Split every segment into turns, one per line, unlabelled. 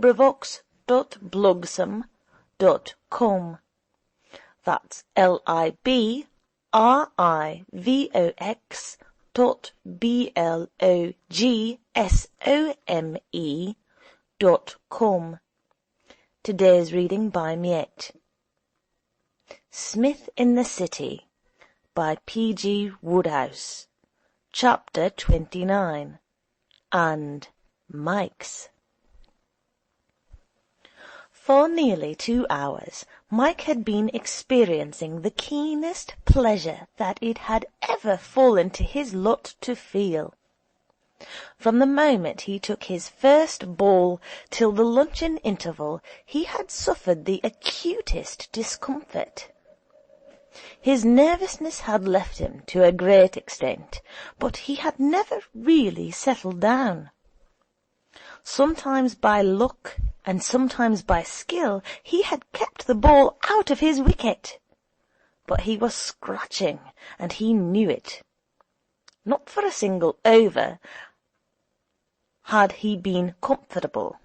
librivox.blogsome.com. That's librivox.blogsome.com. Today's reading by Miette. Psmith in the City by G.Wodehouse. Chapter 29. And Mike's. For nearly 2 hours, Mike had been experiencing the keenest pleasure that it had ever fallen to his lot to feel. From the moment he took his first ball till the luncheon interval, he had suffered the acutest discomfort. His nervousness had left him to a great extent, but he had never really settled down. Sometimes by luck and sometimes by skill he had kept the ball out of his wicket, but he was scratching, and he knew it. Not for a single over had he been comfortable.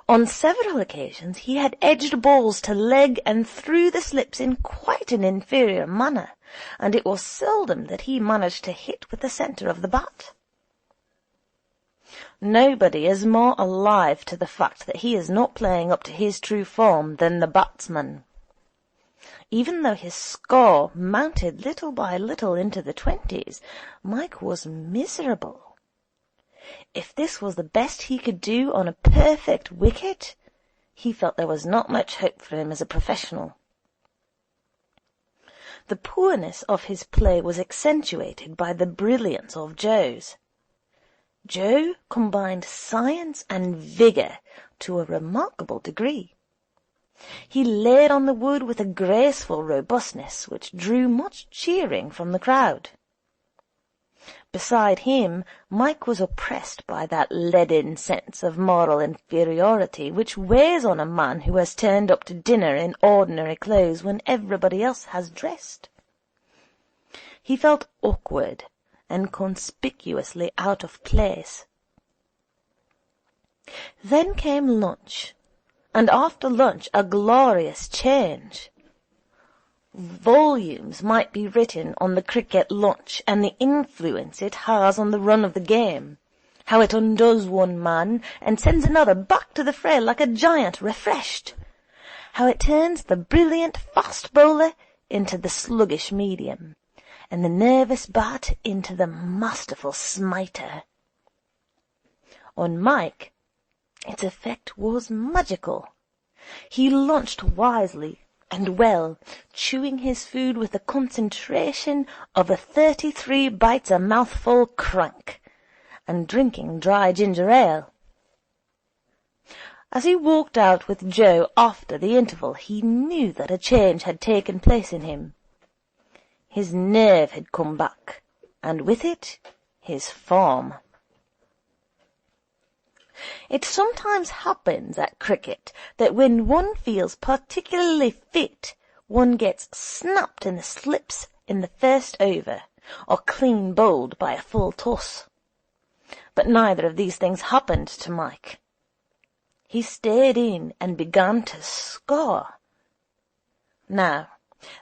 On several occasions he had edged balls to leg and through the slips in quite an inferior manner, and it was seldom that he managed to hit with the centre of the bat. Nobody is more alive to the fact that he is not playing up to his true form than the batsman. Even though his score mounted little by little into the 20s, Mike was miserable. If this was the best he could do on a perfect wicket, he felt there was not much hope for him as a professional. The poorness of his play was accentuated by the brilliance of Joe's. Joe combined science and vigour to a remarkable degree. He laid on the wood with a graceful robustness which drew much cheering from the crowd. Beside him, Mike was oppressed by that leaden sense of moral inferiority which weighs on a man who has turned up to dinner in ordinary clothes when everybody else has dressed. He felt awkward and conspicuously out of place. Then came lunch, and after lunch a glorious change. Volumes might be written on the cricket lunch and the influence it has on the run of the game, how it undoes one man and sends another back to the fray like a giant refreshed, how it turns the brilliant fast bowler into the sluggish medium, and the nervous bat into the masterful smiter. On Mike, its effect was magical. He lunched wisely and well, chewing his food with the concentration of a 33 bites a mouthful crank, and drinking dry ginger ale. As he walked out with Joe after the interval, he knew that a change had taken place in him. His nerve had come back, and with it his form. It sometimes happens at cricket that when one feels particularly fit, one gets snapped in the slips in the first over, or clean bowled by a full toss. But neither of these things happened to Mike. He stayed in and began to score. Now,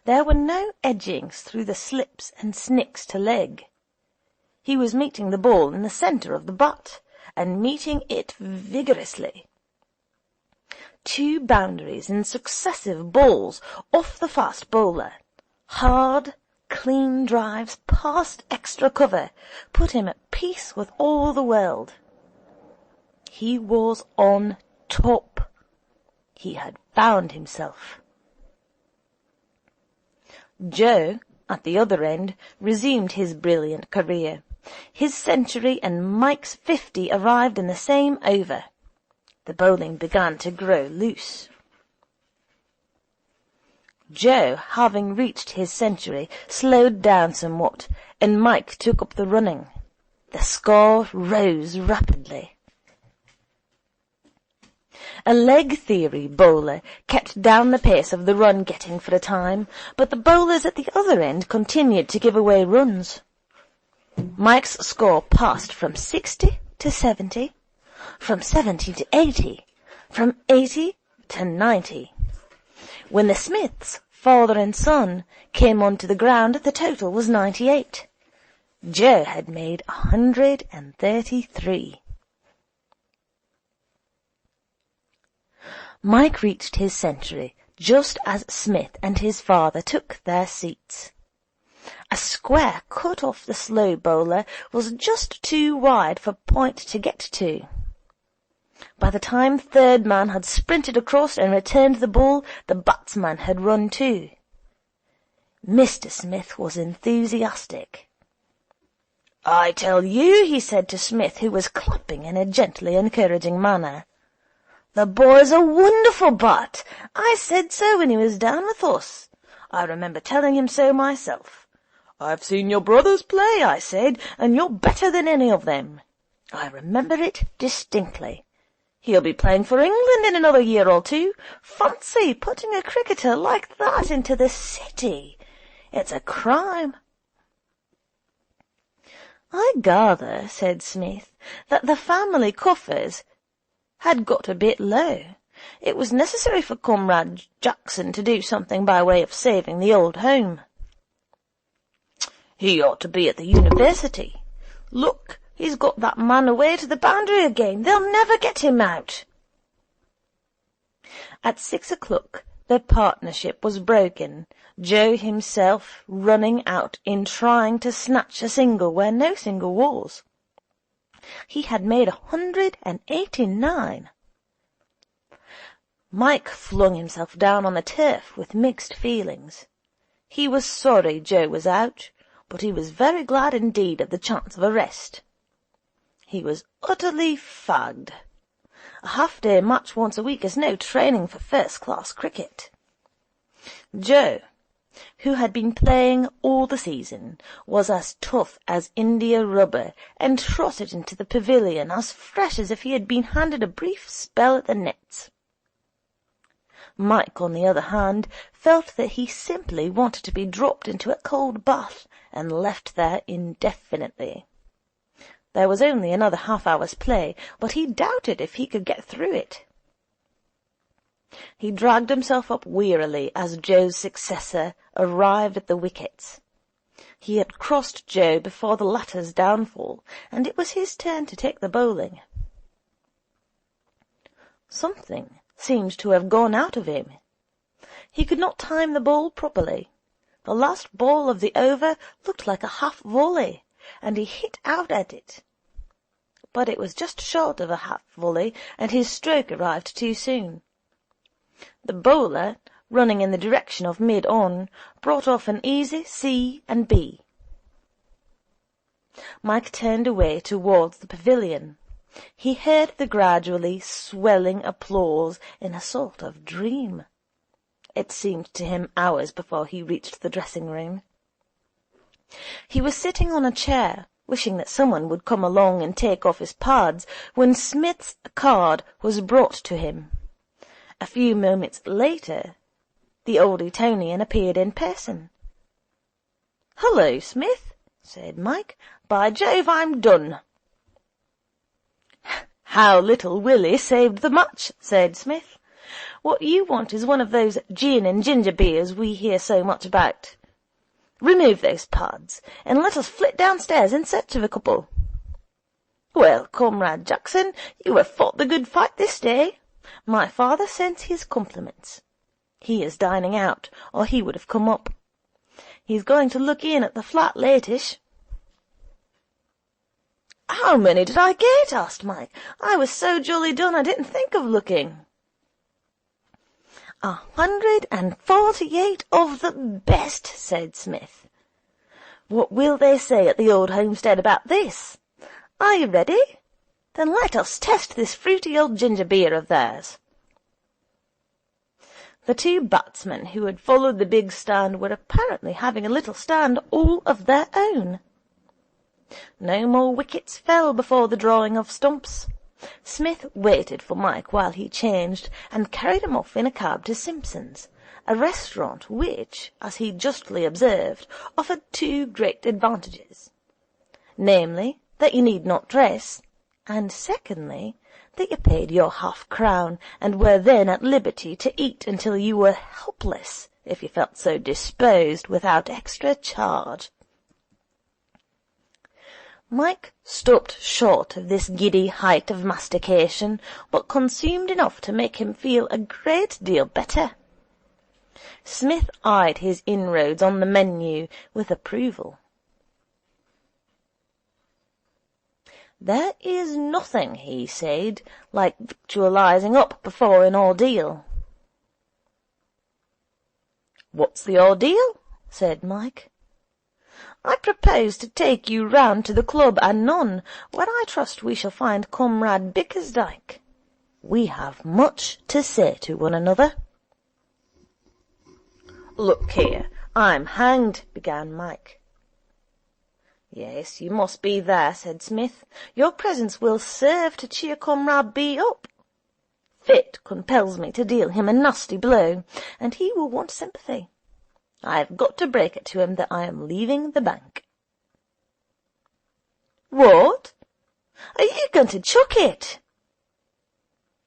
there were no edgings through the slips and snicks to leg. He was meeting the ball in the centre of the bat, and meeting it vigorously. 2 boundaries in successive balls off the fast bowler, hard, clean drives past extra cover, put him at peace with all the world. He was on top. He had found himself. Joe, at the other end, resumed his brilliant career. His century and Mike's 50 arrived in the same over. The bowling began to grow loose. Joe, having reached his century, slowed down somewhat, and Mike took up the running. The score rose rapidly. A leg theory bowler kept down the pace of the run-getting for a time, but the bowlers at the other end continued to give away runs. Mike's score passed from 60 to 70, from 70 to 80, from 80 to 90. When the Smiths, father and son, came onto the ground, the total was 98. Joe had made 133. Mike reached his century just as Smith and his father took their seats. A square cut off the slow bowler was just too wide for point to get to. By the time third man had sprinted across and returned the ball, the batsman had run too. Mr. Smith was enthusiastic. "I tell you," he said to Smith, who was clapping in a gently encouraging manner, "the boy's a wonderful bat. I said so when he was down with us. I remember telling him so myself. 'I've seen your brothers play,' I said, 'and you're better than any of them.' I remember it distinctly. He'll be playing for England in another year or two. Fancy putting a cricketer like that into the city. It's a crime." "I gather," said Smith, "that the family coffers had got a bit low. It was necessary for Comrade Jackson to do something by way of saving the old home." "He ought to be at the university. Look, he's got that man away to the boundary again. They'll never get him out." At 6 o'clock the partnership was broken, Joe himself running out in trying to snatch a single where no single was. He had made 189. Mike flung himself down on the turf with mixed feelings. He was sorry Joe was out, but he was very glad indeed of the chance of a rest. He was utterly fagged. A half-day match once a week is no training for first-class cricket. Joe, who had been playing all the season, was as tough as India rubber and trotted into the pavilion as fresh as if he had been handed a brief spell at the nets. Mike, on the other hand, felt that he simply wanted to be dropped into a cold bath and left there indefinitely. There was only another half-hour's play, but he doubted if he could get through it. He dragged himself up wearily as Joe's successor arrived at the wickets. He had crossed Joe before the latter's downfall, and it was his turn to take the bowling. Something seemed to have gone out of him. He could not time the ball properly. The last ball of the over looked like a half-volley, and he hit out at it. But it was just short of a half-volley, and his stroke arrived too soon. The bowler, running in the direction of mid-on, brought off an easy C and B. Mike turned away towards the pavilion. He heard the gradually swelling applause in a sort of dream. It seemed to him hours before he reached the dressing-room. He was sitting on a chair, wishing that someone would come along and take off his pads, when Smith's card was brought to him. A few moments later, the old Etonian appeared in person. "Hullo, Smith," said Mike. "By Jove, I'm done." "How little Willie saved the match," said Smith. "What you want is one of those gin and ginger beers we hear so much about. Remove those pads, and let us flit downstairs in search of a couple. Well, Comrade Jackson, you have fought the good fight this day. My father sends his compliments. He is dining out, or he would have come up. He's going to look in at the flat latish." "How many did I get?" asked Mike. "I was so jolly done I didn't think of looking." 148 of the best," said Smith. "What will they say at the old homestead about this? Are you ready? Then let us test this fruity old ginger beer of theirs." The two batsmen who had followed the big stand were apparently having a little stand all of their own. No more wickets fell before the drawing of stumps. Smith waited for Mike while he changed, and carried him off in a cab to Simpson's, a restaurant which, as he justly observed, offered two great advantages, namely, that you need not dress, and secondly, that you paid your half-crown, and were then at liberty to eat until you were helpless, if you felt so disposed, without extra charge. Mike stopped short of this giddy height of mastication, but consumed enough to make him feel a great deal better. Psmith eyed his inroads on the menu with approval. "There is nothing," he said, "like victualising up before an ordeal." "What's the ordeal?" said Mike. "I propose to take you round to the club anon, where I trust we shall find Comrade Bickersdyke. We have much to say to one another." "Look here, I'm hanged," began Mike. "Yes, you must be there," said Psmith. "Your presence will serve to cheer Comrade B up. Fate compels me to deal him a nasty blow, and he will want sympathy. I have got to break it to him that I am leaving the bank." "What? Are you going to chuck it?"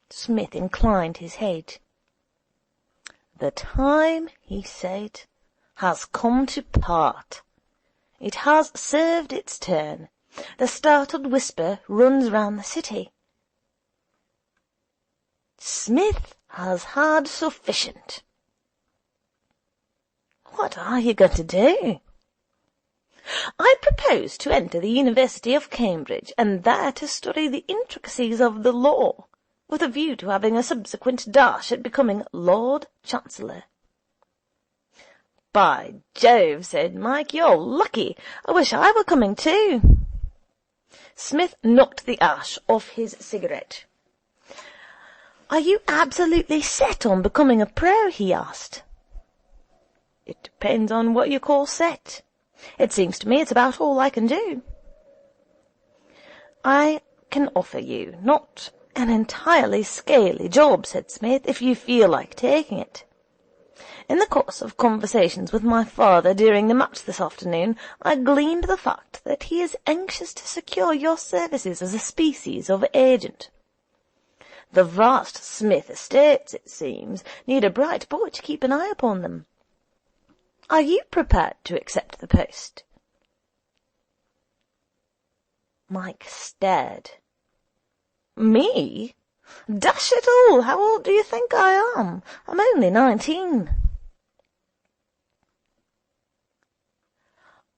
Psmith inclined his head. "The time," he said, "has come to part. It has served its turn. The startled whisper runs round the city. Smith has had sufficient." "What are you going to do?" "I propose to enter the University of Cambridge, and there to study the intricacies of the law, with a view to having a subsequent dash at becoming Lord Chancellor." "By Jove," said Mike, "you're lucky. I wish I were coming too." Psmith knocked the ash off his cigarette. "Are you absolutely set on becoming a pro?" he asked. "It depends on what you call set. It seems to me it's about all I can do." "I can offer you, not an entirely scaly job," said Psmith, "if you feel like taking it. In the course of conversations with my father during the match this afternoon, I gleaned the fact that he is anxious to secure your services as a species of agent. The vast Smith estates, it seems, need a bright boy to keep an eye upon them. Are you prepared to accept the post?" Mike stared. "Me? Dash it all, how old do you think I am? I'm only 19.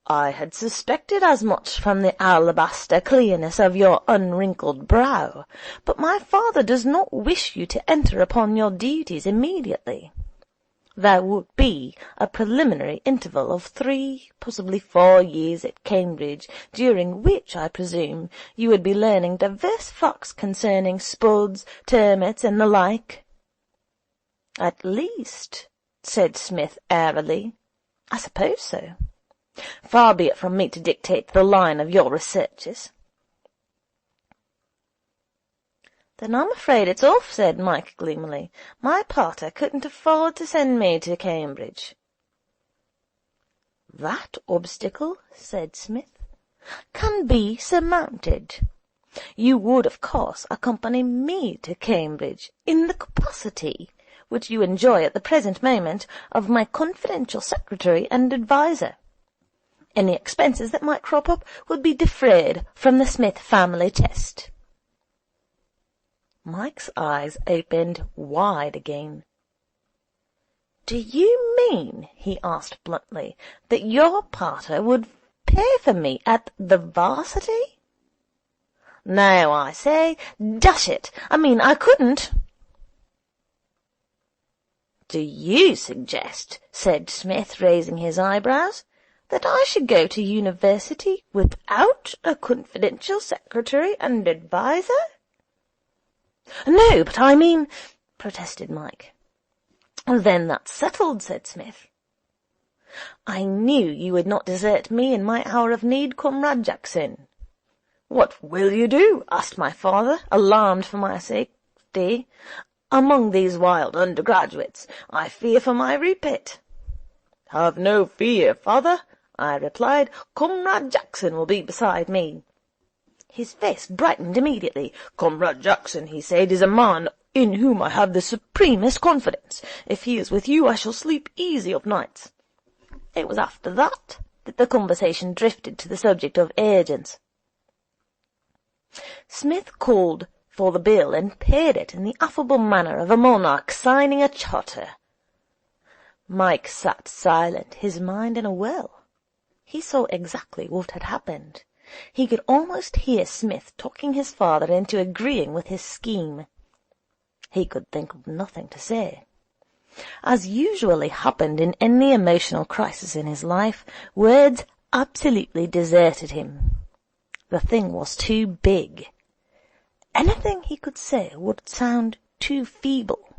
"I had suspected as much from the alabaster clearness of your unwrinkled brow, but my father does not wish you to enter upon your duties immediately. There would be a preliminary interval of 3, possibly 4 years at Cambridge, during which, I presume, you would be learning diverse facts concerning spuds, termites, and the like." "At least," said Psmith airily, "I suppose so. Far be it from me to dictate the line of your researches." "Then I'm afraid it's off," said Mike gloomily. "My pater couldn't afford to send me to Cambridge." "That obstacle," said Psmith, "can be surmounted. You would, of course, accompany me to Cambridge in the capacity, which you enjoy at the present moment, of my confidential secretary and adviser. Any expenses that might crop up would be defrayed from the Smith family chest." Mike's eyes opened wide again. "Do you mean," he asked bluntly, "that your pater would pay for me at the varsity?" "No, I say, dash it, I mean I couldn't." "Do you suggest," said Psmith, raising his eyebrows, "that I should go to university without a confidential secretary and adviser?" "No, but I mean—" protested Mike. "Then that's settled," said Psmith. "I knew you would not desert me in my hour of need, Comrade Jackson." "What will you do?" asked my father, alarmed for my safety. "Among these wild undergraduates, I fear for my repute." "Have no fear, father," I replied. "Comrade Jackson will be beside me." His face brightened immediately. "Comrade Jackson," he said, "is a man in whom I have the supremest confidence. If he is with you, I shall sleep easy of nights." It was after that the conversation drifted to the subject of agents. Psmith called for the bill and paid it in the affable manner of a monarch signing a charter. Mike sat silent, his mind in a whirl. He saw exactly what had happened. He could almost hear Psmith talking his father into agreeing with his scheme. He could think of nothing to say. As usually happened in any emotional crisis in his life, words absolutely deserted him. The thing was too big. Anything he could say would sound too feeble.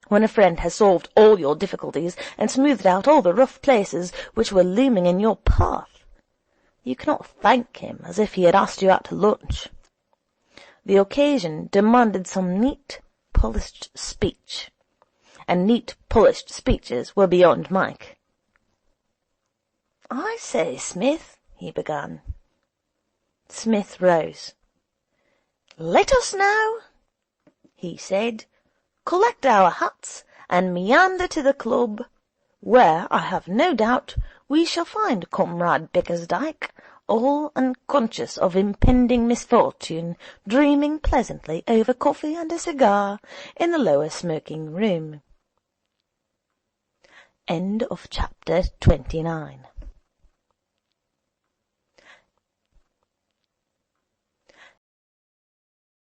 When a friend has solved all your difficulties and smoothed out all the rough places which were looming in your path, you cannot thank him as if he had asked you out to lunch. The occasion demanded some neat, polished speech, and neat, polished speeches were beyond Mike. "I say, Smith," he began. Smith rose. "Let us now," he said, "collect our hats and meander to the club, where, I have no doubt, we shall find Comrade Bickersdyke, all unconscious of impending misfortune, dreaming pleasantly over coffee and a cigar in the lower smoking room." End of chapter 29.